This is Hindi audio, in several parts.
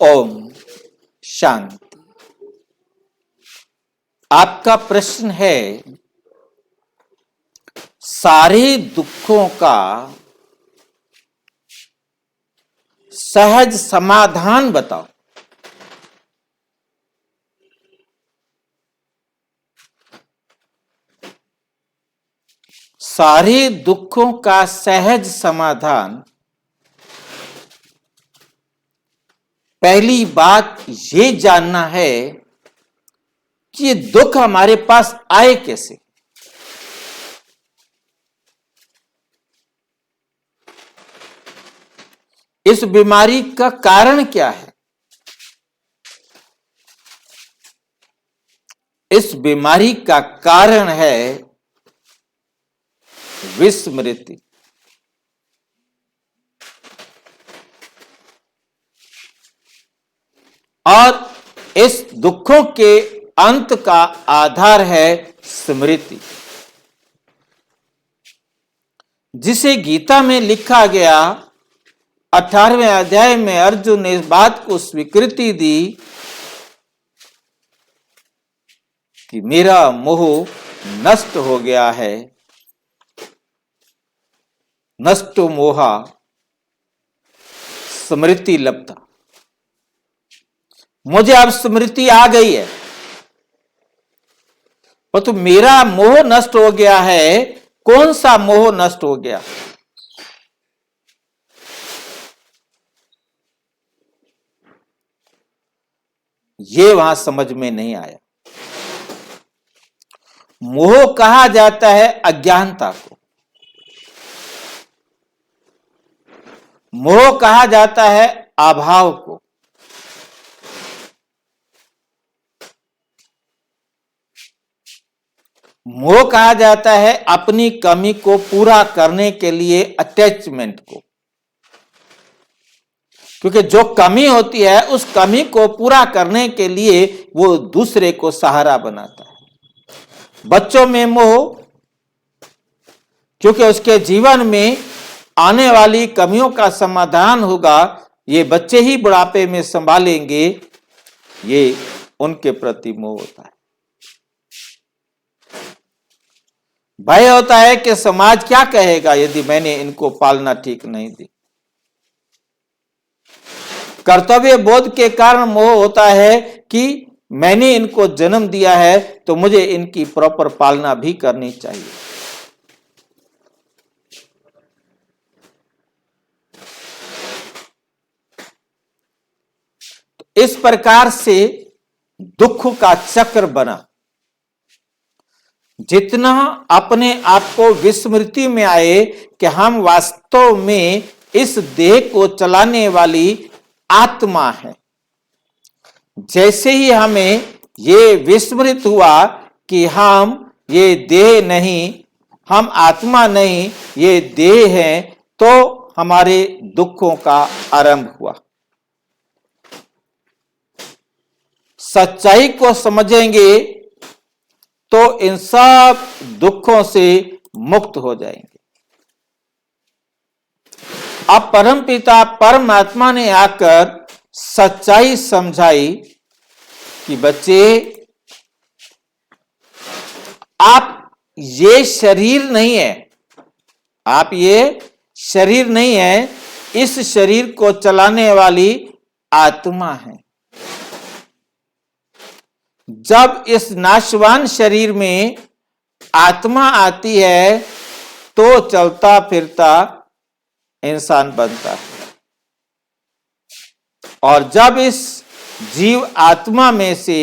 ओम शांति। आपका प्रश्न है, सारे दुखों का सहज समाधान बताओ। सारे दुखों का सहज समाधान, पहली बात ये जानना है कि ये दुख हमारे पास आए कैसे। इस बीमारी का कारण क्या है? इस बीमारी का कारण है विस्मृति। और इस दुखों के अंत का आधार है स्मृति, जिसे गीता में लिखा गया 18वें अध्याय में अर्जुन ने इस बात को स्वीकृति दी कि मेरा मोह नष्ट हो गया है। नष्टो मोहा स्मृति लब्धा। मुझे अब स्मृति आ गई है, परंतु मेरा मोह नष्ट हो गया है। कौन सा मोह नष्ट हो गया? ये वहां समझ में नहीं आया। मोह कहा जाता है अज्ञानता को, मोह कहा जाता है अभाव को, मोह कहा जाता है अपनी कमी को पूरा करने के लिए अटैचमेंट को। क्योंकि जो कमी होती है उस कमी को पूरा करने के लिए वो दूसरे को सहारा बनाता है। बच्चों में मोह, क्योंकि उसके जीवन में आने वाली कमियों का समाधान होगा, ये बच्चे ही बुढ़ापे में संभालेंगे, ये उनके प्रति मोह होता है। भय होता है कि समाज क्या कहेगा यदि मैंने इनको पालना ठीक नहीं दी। कर्तव्य बोध के कारण मोह होता है कि मैंने इनको जन्म दिया है तो मुझे इनकी प्रॉपर पालना भी करनी चाहिए। तो इस प्रकार से दुख का चक्र बना। जितना अपने आप को विस्मृति में आए कि हम वास्तव में इस देह को चलाने वाली आत्मा है, जैसे ही हमें ये विस्मृत हुआ कि हम ये देह नहीं, हम आत्मा नहीं, ये देह है, तो हमारे दुखों का आरंभ हुआ। सच्चाई को समझेंगे तो इन सब दुखों से मुक्त हो जाएंगे। अब परमपिता परमात्मा ने आकर सच्चाई समझाई कि बच्चे, आप ये शरीर नहीं है, आप ये शरीर नहीं है, इस शरीर को चलाने वाली आत्मा है। जब इस नाशवान शरीर में आत्मा आती है तो चलता फिरता इंसान बनता है, और जब इस जीव आत्मा में से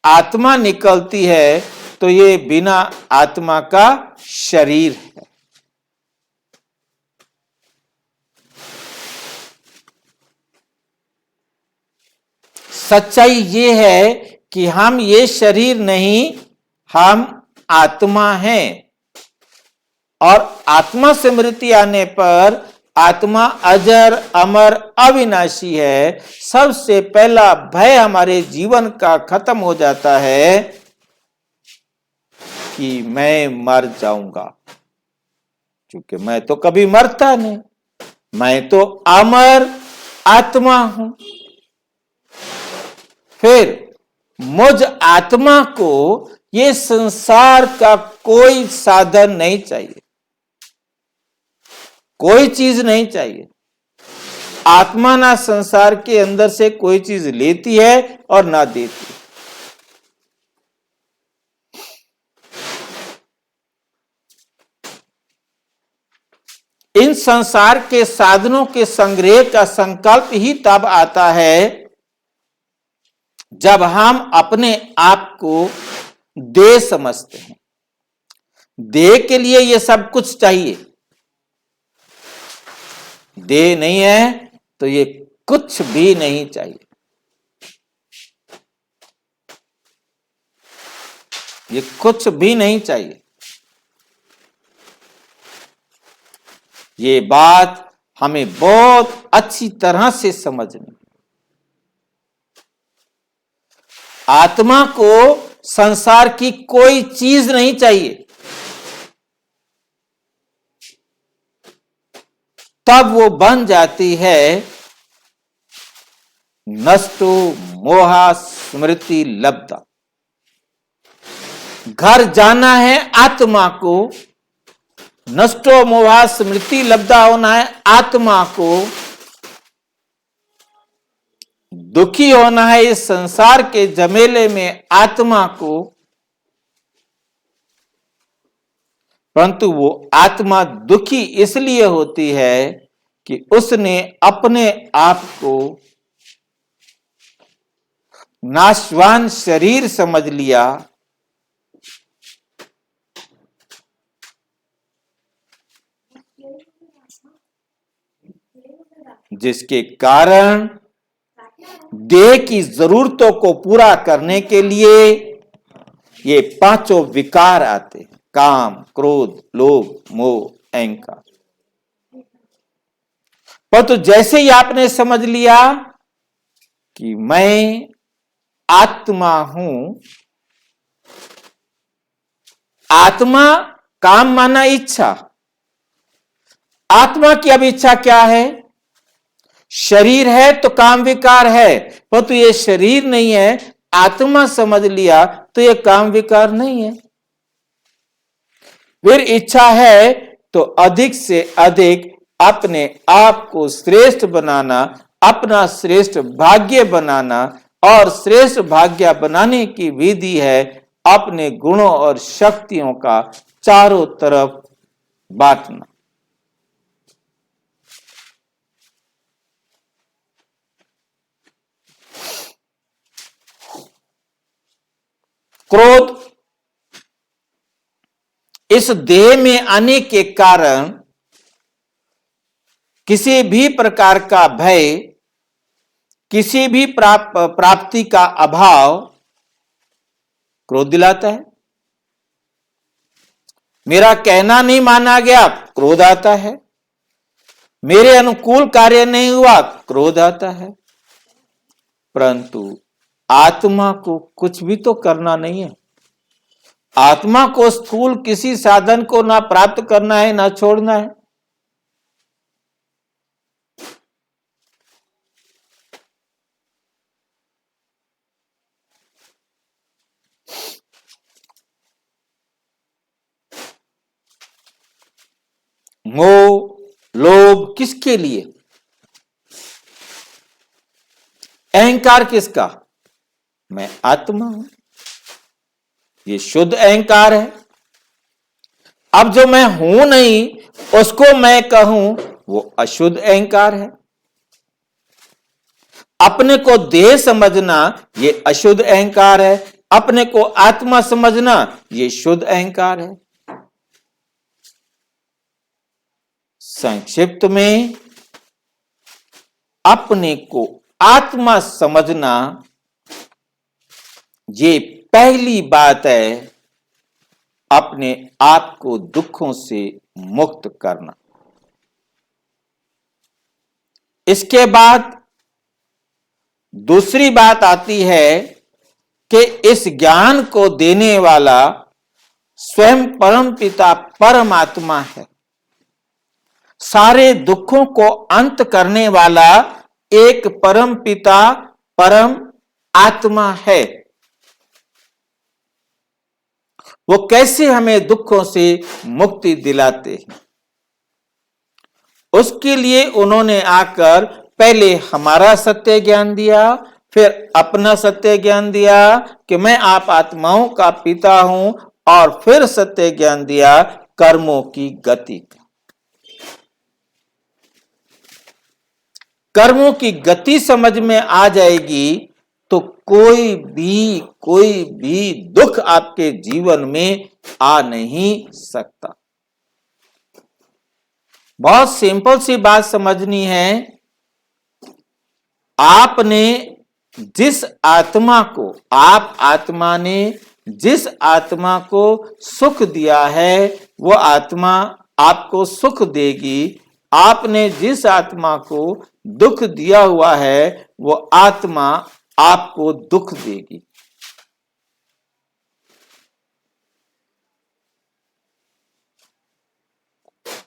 आत्मा निकलती है तो ये बिना आत्मा का शरीर है। सच्चाई ये है कि हम ये शरीर नहीं, हम आत्मा हैं। और आत्मा से मृत्यु आने पर आत्मा अजर अमर अविनाशी है। सबसे पहला भय हमारे जीवन का खत्म हो जाता है कि मैं मर जाऊंगा, क्योंकि मैं तो कभी मरता नहीं, मैं तो अमर आत्मा हूं। फिर मुझ आत्मा को ये संसार का कोई साधन नहीं चाहिए, कोई चीज नहीं चाहिए। आत्मा ना संसार के अंदर से कोई चीज लेती है और ना देती। इन संसार के साधनों के संग्रह का संकल्प ही तब आता है जब हम अपने आप को देह समझते हैं। देह के लिए ये सब कुछ चाहिए, देह नहीं है तो ये कुछ भी नहीं चाहिए। ये कुछ भी नहीं चाहिए। ये बात हमें बहुत अच्छी तरह से समझनी। आत्मा को संसार की कोई चीज नहीं चाहिए, तब वो बन जाती है नष्टो मोहा स्मृति लब्धा। घर जाना है आत्मा को, नष्टो मोहा स्मृति लब्धा होना है आत्मा को, दुखी होना है इस संसार के झमेले में आत्मा को। परंतु वो आत्मा दुखी इसलिए होती है कि उसने अपने आप को नाशवान शरीर समझ लिया, जिसके कारण देह की जरूरतों को पूरा करने के लिए ये पांचों विकार आते हैं, काम, क्रोध, लोभ, मोह, अहंकार। परंतु जैसे ही आपने समझ लिया कि मैं आत्मा हूं, आत्मा काम माना इच्छा। आत्मा की अब इच्छा क्या है? शरीर है तो काम विकार है, परंतु ये शरीर नहीं है, आत्मा समझ लिया तो ये काम विकार नहीं है। फिर इच्छा है तो अधिक से अधिक अपने आप को श्रेष्ठ बनाना, अपना श्रेष्ठ भाग्य बनाना, और श्रेष्ठ भाग्य बनाने की विधि है अपने गुणों और शक्तियों का चारों तरफ बांटना। क्रोध इस देह में आने के कारण किसी भी प्रकार का भय, किसी भी प्राप्ति का अभाव क्रोध दिलाता है। मेरा कहना नहीं माना गया, क्रोध आता है। मेरे अनुकूल कार्य नहीं हुआ, क्रोध आता है। परंतु आत्मा को कुछ भी तो करना नहीं है। आत्मा को स्थूल किसी साधन को ना प्राप्त करना है ना छोड़ना है। मोह, लोभ किसके लिए? अहंकार किसका? मैं आत्मा हूं, ये शुद्ध अहंकार है। अब जो मैं हूं नहीं उसको मैं कहूं, वो अशुद्ध अहंकार है। अपने को देह समझना ये अशुद्ध अहंकार है, अपने को आत्मा समझना ये शुद्ध अहंकार है। संक्षिप्त में अपने को आत्मा समझना ये पहली बात है, अपने आप को दुखों से मुक्त करना। इसके बाद दूसरी बात आती है कि इस ज्ञान को देने वाला स्वयं परम पिता परमात्मा है। सारे दुखों को अंत करने वाला एक परम पिता, परम आत्मा है, वो कैसे हमें दुखों से मुक्ति दिलाते हैं। उसके लिए उन्होंने आकर पहले हमारा सत्य ज्ञान दिया, फिर अपना सत्य ज्ञान दिया कि मैं आप आत्माओं का पिता हूं, और फिर सत्य ज्ञान दिया कर्मों की गति का। कर्मों की गति समझ में आ जाएगी तो कोई भी दुख आपके जीवन में आ नहीं सकता। बहुत सिंपल सी बात समझनी है। आपने जिस आत्मा को, आप आत्मा ने जिस आत्मा को सुख दिया है वो आत्मा आपको सुख देगी। आपने जिस आत्मा को दुख दिया हुआ है वो आत्मा आपको दुख देगी।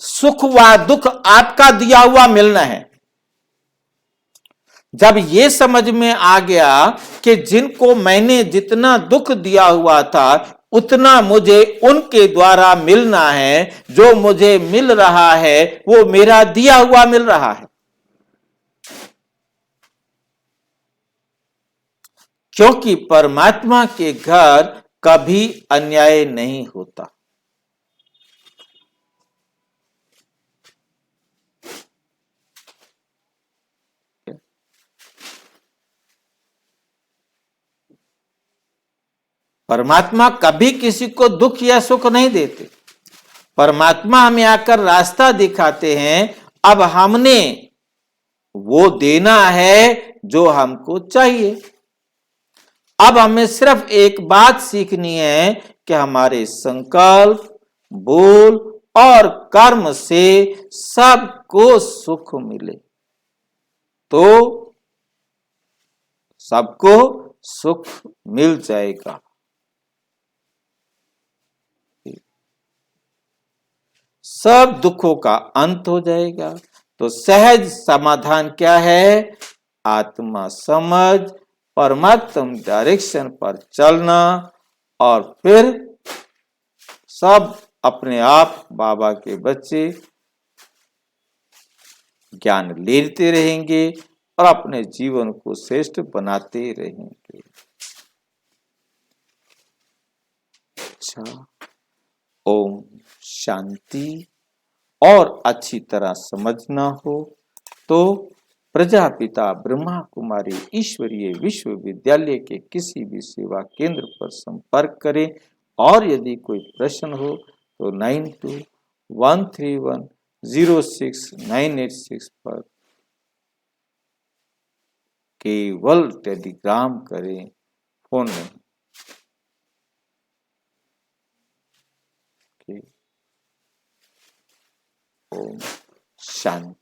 सुख व दुख आपका दिया हुआ मिलना है। जब ये समझ में आ गया कि जिनको मैंने जितना दुख दिया हुआ था उतना मुझे उनके द्वारा मिलना है, जो मुझे मिल रहा है वो मेरा दिया हुआ मिल रहा है, क्योंकि परमात्मा के घर कभी अन्याय नहीं होता। परमात्मा कभी किसी को दुख या सुख नहीं देते। परमात्मा हमें आकर रास्ता दिखाते हैं। अब हमने वो देना है जो हमको चाहिए। अब हमें सिर्फ एक बात सीखनी है कि हमारे संकल्प, बोल और कर्म से सबको सुख मिले, तो सबको सुख मिल जाएगा। सब दुखों का अंत हो जाएगा। तो सहज समाधान क्या है? आत्मा समझ, परमात्म डायरेक्शन पर चलना, और फिर सब अपने आप बाबा के बच्चे ज्ञान लेते रहेंगे और अपने जीवन को श्रेष्ठ बनाते रहेंगे। अच्छा, ओम शांति। और अच्छी तरह समझना हो तो प्रजापिता ब्रह्मा कुमारी ईश्वरीय विश्वविद्यालय के किसी भी सेवा केंद्र पर संपर्क करें। और यदि कोई प्रश्न हो तो 9213106986 पर केवल टेलीग्राम करें, फोन नहीं। ओम शांति।